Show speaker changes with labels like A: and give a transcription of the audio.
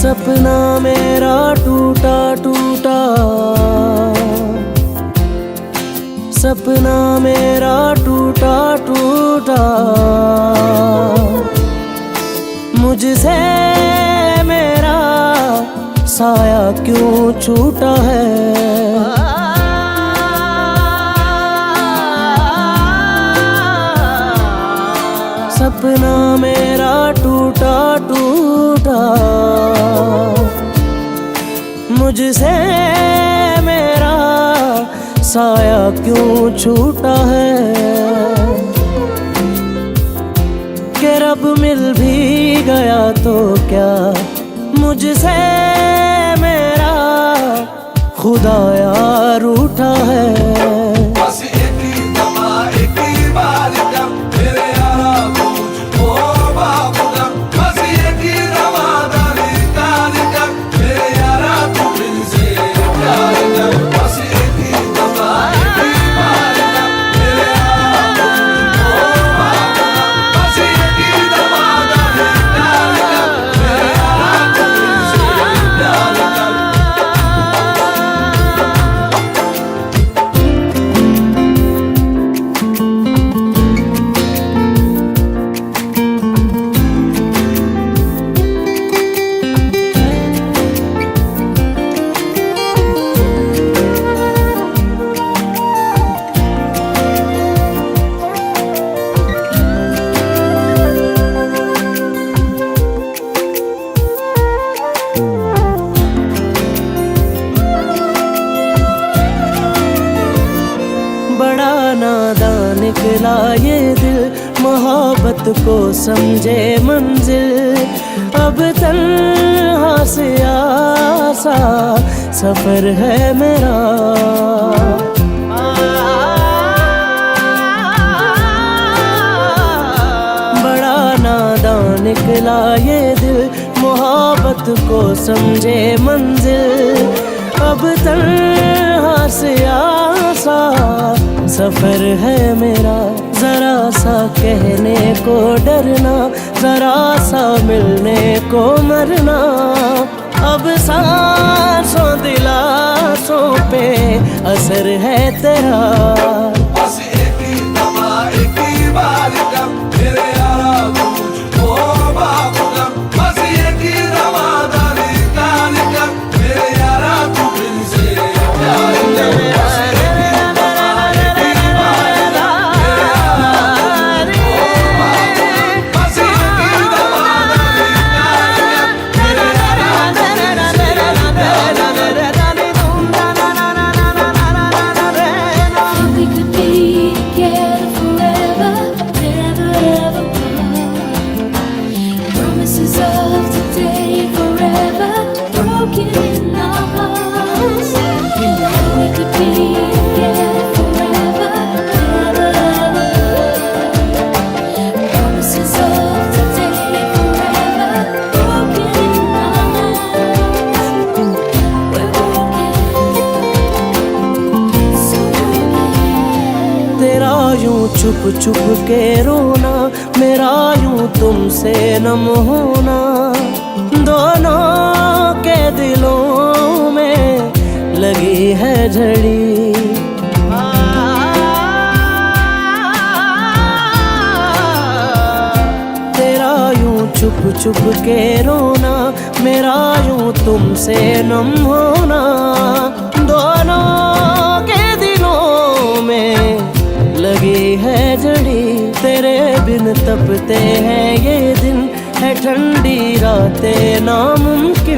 A: सपना मेरा टूटा टूटा, सपना मेरा टूटा टूटा, मुझसे मेरा साया क्यों छूटा है। सपना मेरा टूटा टूटा, मुझसे मेरा साया क्यों छूटा है। कि रब मिल भी गया तो क्या मुझसे मेरा खुदाया रूठा है। बड़ा नादान निकला ये दिल, मोहब्बत को समझे मंजिल। अब तन्हा से आसा सफर है मेरा। बड़ा नादान निकला ये दिल, मोहब्बत को समझे मंजिल। अब तन्हा से आसा सफर है मेरा। जरा सा कहने को डरना, जरा सा मिलने को मरना। अब सांसों दिलासों पे असर है तेरा। छुप छुप के रोना, मेरा यूं तुमसे नम होना। दोनों के दिलों में लगी है झड़ी। तेरा यूं छुप छुप के रोना, मेरा यूं तुमसे नम होना। दोनों के दिलों में लगी है जड़ी। तेरे बिन तपते हैं ये दिन, है ठंडी रातें नामुमकिन।